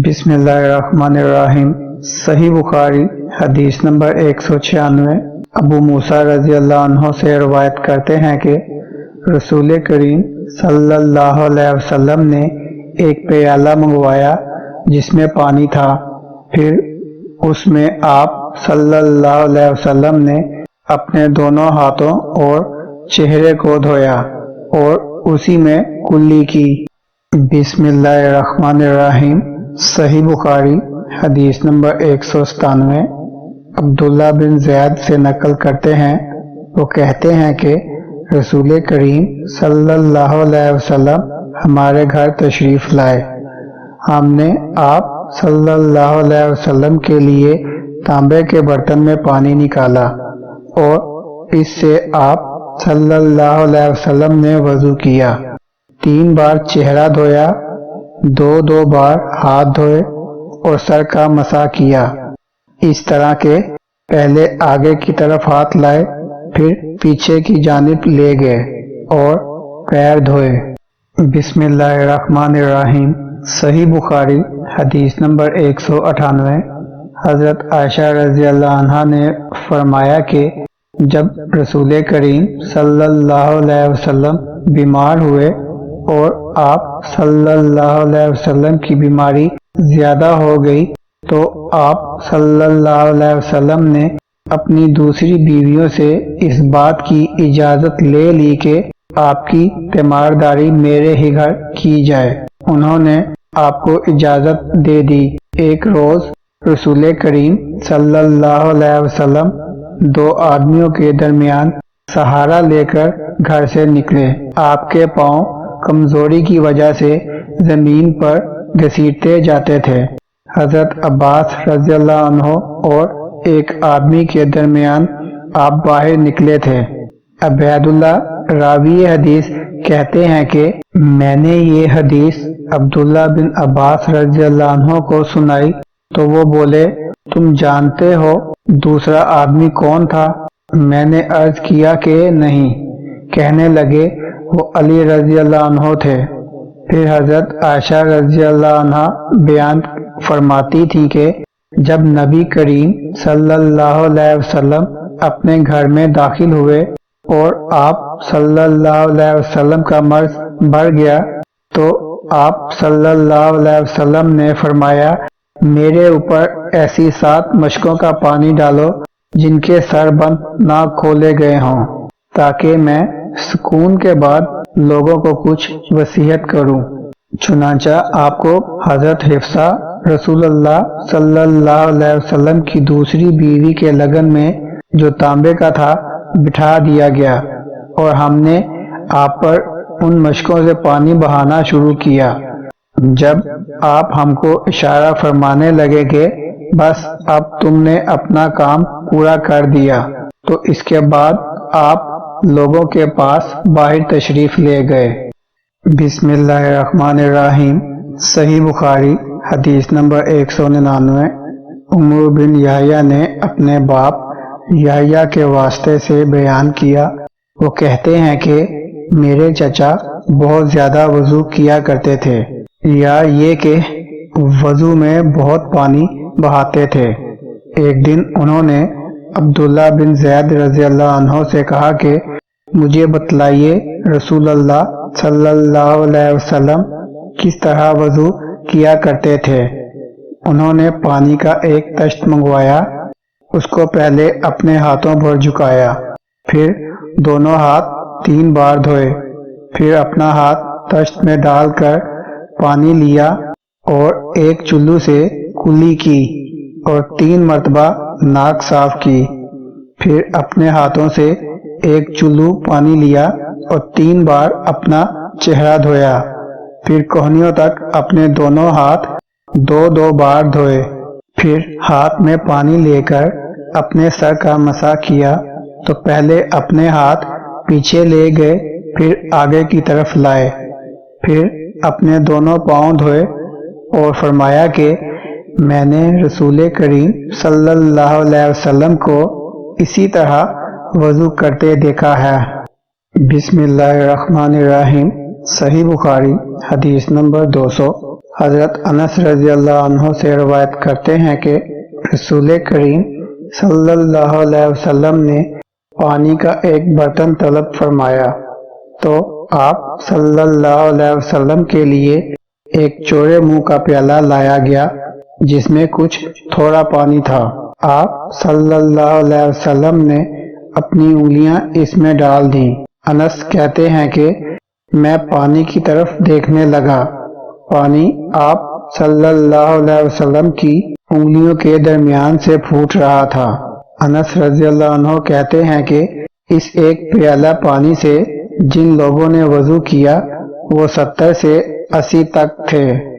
بسم اللہ الرحمن الرحیم۔ صحیح بخاری حدیث نمبر 196۔ ابو موسیٰ رضی اللہ عنہ سے روایت کرتے ہیں کہ رسول کریم صلی اللہ علیہ وسلم نے ایک پیالہ منگوایا جس میں پانی تھا، پھر اس میں آپ صلی اللہ علیہ وسلم نے اپنے دونوں ہاتھوں اور چہرے کو دھویا اور اسی میں کلی کی۔ بسم اللہ الرحمن الرحیم۔ صحیح بخاری حدیث نمبر 197۔ عبداللہ بن زید سے نقل کرتے ہیں، وہ کہتے ہیں کہ رسول کریم صلی اللہ علیہ وسلم ہمارے گھر تشریف لائے۔ ہم نے آپ صلی اللہ علیہ وسلم کے لیے تانبے کے برتن میں پانی نکالا اور اس سے آپ صلی اللہ علیہ وسلم نے وضو کیا، 3 بار چہرہ دھویا، 2 بار ہاتھ دھوئے اور سر کا مسح کیا، اس طرح کہ پہلے آگے کی طرف ہاتھ لائے، پھر پیچھے کی جانب لے گئے اور پیر دھوئے۔ بسم اللہ الرحمن الرحیم۔ صحیح بخاری حدیث نمبر 198۔ حضرت عائشہ رضی اللہ عنہا نے فرمایا کہ جب رسول کریم صلی اللہ علیہ وسلم بیمار ہوئے اور آپ صلی اللہ علیہ وسلم کی بیماری زیادہ ہو گئی تو آپ صلی اللہ علیہ وسلم نے اپنی دوسری بیویوں سے اس بات کی اجازت لے لی کہ آپ کی تیمارداری میرے ہی گھر کی جائے۔ انہوں نے آپ کو اجازت دے دی۔ ایک روز رسول کریم صلی اللہ علیہ وسلم 2 آدمیوں کے درمیان سہارا لے کر گھر سے نکلے۔ آپ کے پاؤں کمزوری کی وجہ سے زمین پر گھسیٹتے جاتے تھے۔ حضرت عباس رضی اللہ عنہ اور ایک آدمی کے درمیان آپ باہر نکلے تھے۔ عبید اللہ راوی حدیث کہتے ہیں کہ میں نے یہ حدیث عبداللہ بن عباس رضی اللہ عنہ کو سنائی تو وہ بولے، تم جانتے ہو دوسرا آدمی کون تھا؟ میں نے عرض کیا کہ نہیں۔ کہنے لگے وہ علی رضی اللہ عنہ تھے۔ پھر حضرت عائشہ رضی اللہ عنہ بیان فرماتی تھی کہ جب نبی کریم صلی اللہ علیہ وسلم اپنے گھر میں داخل ہوئے اور آپ صلی اللہ علیہ وسلم کا مرض بڑھ گیا تو آپ صلی اللہ علیہ وسلم نے فرمایا، میرے اوپر ایسی 7 مشکوں کا پانی ڈالو جن کے سر بند نہ کھولے گئے ہوں، تاکہ میں سکون کے بعد لوگوں کو کچھ وصیت کروں۔ چنانچہ آپ کو حضرت حفصہ رسول اللہ صلی اللہ علیہ وسلم کی دوسری بیوی کے لگن میں جو تانبے کا تھا بٹھا دیا گیا اور ہم نے آپ پر ان مشکوں سے پانی بہانا شروع کیا۔ جب آپ ہم کو اشارہ فرمانے لگے کہ بس اب تم نے اپنا کام پورا کر دیا تو اس کے بعد آپ لوگوں کے پاس باہر تشریف لے گئے۔ بسم اللہ الرحمن الرحیم۔ صحیح بخاری حدیث نمبر 199۔ عمر بن یحییٰ نے اپنے باپ یحییٰ کے واسطے سے بیان کیا، وہ کہتے ہیں کہ میرے چچا بہت زیادہ وضو کیا کرتے تھے، یا یہ کہ وضو میں بہت پانی بہاتے تھے۔ ایک دن انہوں نے عبداللہ بن زید رضی اللہ عنہ سے کہا کہ مجھے بتلائیے رسول اللہ صلی اللہ علیہ وسلم کس طرح وضو کیا کرتے تھے۔ انہوں نے پانی کا ایک تشت منگوایا، اس کو پہلے اپنے ہاتھوں پر جھکایا، پھر دونوں ہاتھ 3 بار دھوئے، پھر اپنا ہاتھ تشت میں ڈال کر پانی لیا اور ایک چلو سے کلی کی اور 3 مرتبہ ناک صاف کی، پھر اپنے ہاتھوں سے ایک چلو پانی لیا اور 3 بار اپنا چہرہ دھویا، پھر کوہنیوں تک اپنے دونوں ہاتھ 2 بار دھوئے، پھر ہاتھ میں پانی لے کر اپنے سر کا مسح کیا تو پہلے اپنے ہاتھ پیچھے لے گئے، پھر آگے کی طرف لائے، پھر اپنے دونوں پاؤں دھوئے اور فرمایا کہ میں نے رسول کریم صلی اللہ علیہ وسلم کو اسی طرح وضو کرتے دیکھا ہے۔ بسم اللہ الرحمن الرحیم۔ صحیح بخاری حدیث نمبر 200۔ حضرت انس رضی اللہ عنہ سے روایت کرتے ہیں کہ رسول کریم صلی اللہ علیہ وسلم نے پانی کا ایک برتن طلب فرمایا تو آپ صلی اللہ علیہ وسلم کے لیے ایک چوڑے منہ کا پیالہ لایا گیا جس میں کچھ تھوڑا پانی تھا۔ آپ صلی اللہ علیہ وسلم نے اپنی انگلیاں اس میں ڈال دیں۔ انس کہتے ہیں کہ میں پانی کی طرف دیکھنے لگا، پانی آپ صلی اللہ علیہ وسلم کی انگلیوں کے درمیان سے پھوٹ رہا تھا۔ انس رضی اللہ عنہ کہتے ہیں کہ اس ایک پیالہ پانی سے جن لوگوں نے وضو کیا وہ 70 سے 80 تک تھے۔